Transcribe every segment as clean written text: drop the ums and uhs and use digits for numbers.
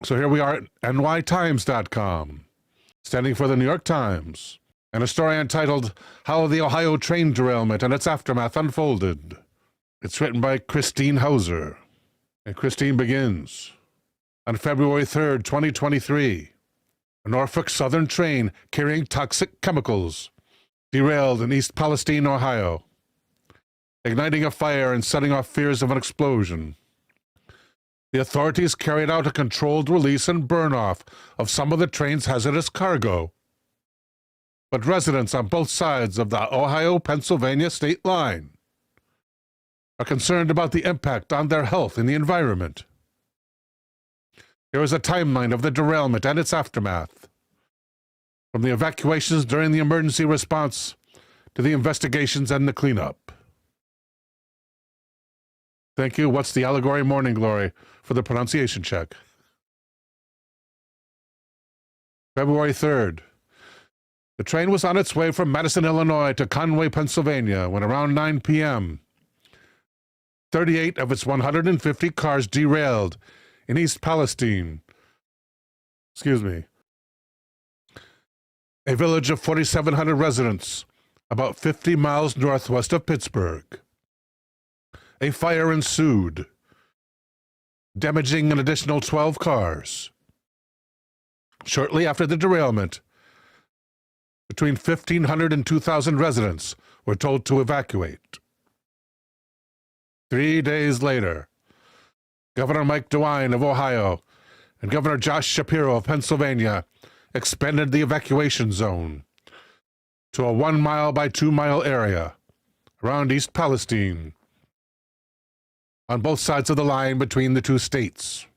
So here we are at nytimes.com, standing for the New York Times, and a story entitled How the Ohio Train Derailment and Its Aftermath Unfolded. It's written by Christine Hauser. And Christine begins. On February 3rd, 2023, a Norfolk Southern train carrying toxic chemicals derailed in East Palestine, Ohio, igniting a fire and setting off fears of an explosion. The authorities carried out a controlled release and burn-off of some of the train's hazardous cargo. But residents on both sides of the Ohio-Pennsylvania state line are concerned about the impact on their health and the environment. Here is a timeline of the derailment and its aftermath, from the evacuations during the emergency response to the investigations and the cleanup. Thank you. What's the Allegory Morning Glory for the pronunciation check? February 3rd. The train was on its way from Madison, Illinois to Conway, Pennsylvania, when around 9 p.m., 38 of its 150 cars derailed in East Palestine. A village of 4,700 residents, about 50 miles northwest of Pittsburgh. A fire ensued, damaging an additional 12 cars. Shortly after the derailment, between 1,500 and 2,000 residents were told to evacuate. 3 days later, Governor Mike DeWine of Ohio and Governor Josh Shapiro of Pennsylvania expanded the evacuation zone to a 1 mile by 2 mile area around East Palestine, on both sides of the line between the two states.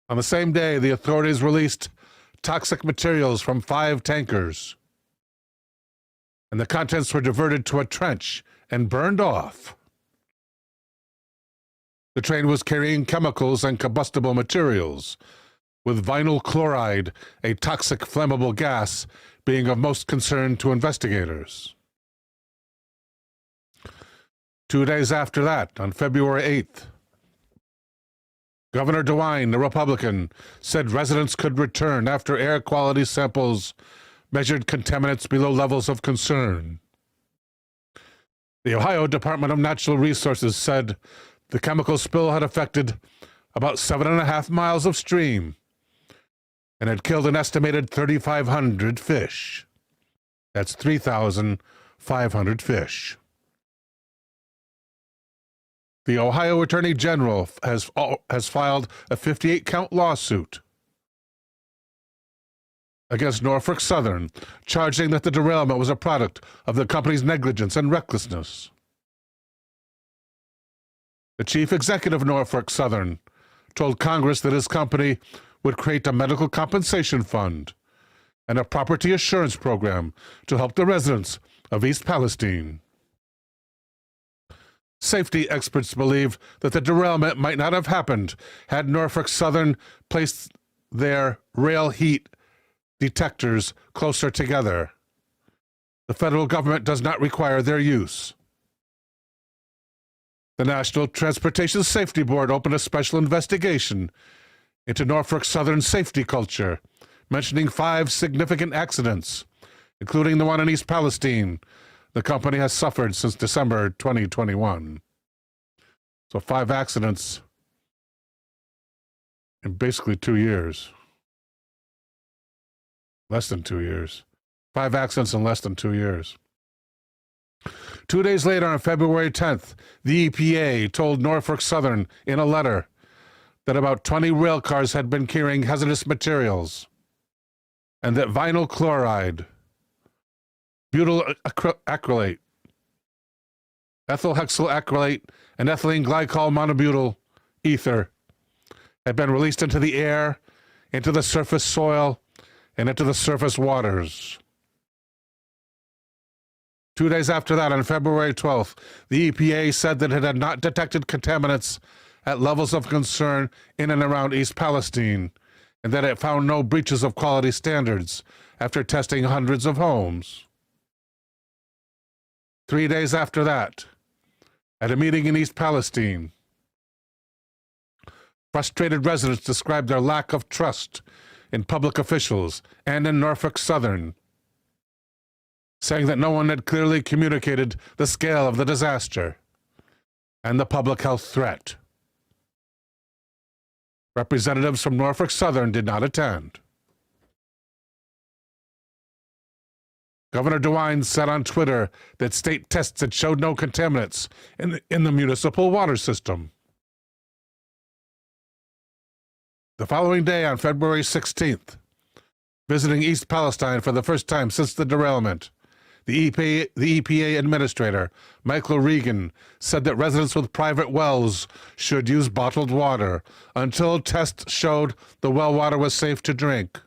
On the same day, the authorities released toxic materials from 5 tankers, and the contents were diverted to a trench and burned off. The train was carrying chemicals and combustible materials, with vinyl chloride, a toxic flammable gas, being of most concern to investigators. 2 days after that, on February 8th, Governor DeWine, the Republican, said residents could return after air quality samples measured contaminants below levels of concern. The Ohio Department of Natural Resources said the chemical spill had affected about 7.5 miles of stream and had killed an estimated 3,500 fish. That's 3,500 fish. The Ohio Attorney General has filed a 58-count lawsuit against Norfolk Southern, charging that the derailment was a product of the company's negligence and recklessness. The chief executive of Norfolk Southern told Congress that his company would create a medical compensation fund and a property assurance program to help the residents of East Palestine. Safety experts believe that the derailment might not have happened had Norfolk Southern placed their rail heat detectors closer together. The federal government does not require their use. The National Transportation Safety Board opened a special investigation into Norfolk Southern's safety culture, mentioning 5 significant accidents, including the one in East Palestine, the company has suffered since December 2021. So 5 accidents in basically 2 years. Less than 2 years. 5 accidents in less than 2 years. 2 days later, on February 10th, the EPA told Norfolk Southern in a letter that about 20 rail cars had been carrying hazardous materials and that vinyl chloride, butyl acrylate, ethyl hexyl acrylate, and ethylene glycol monobutyl ether had been released into the air, into the surface soil, and into the surface waters. 2 days after that, on February 12th, the EPA said that it had not detected contaminants at levels of concern in and around East Palestine, and that it found no breaches of quality standards after testing hundreds of homes. 3 days after that, at a meeting in East Palestine, Frustrated residents described their lack of trust in public officials and in Norfolk Southern, saying that no one had clearly communicated the scale of the disaster and the public health threat. Representatives from Norfolk Southern did not attend. Governor DeWine said on Twitter that state tests had showed no contaminants in the municipal water system. The following day, on February 16th, visiting East Palestine for the first time since the derailment, the EPA administrator, Michael Regan, said that residents with private wells should use bottled water until tests showed the well water was safe to drink.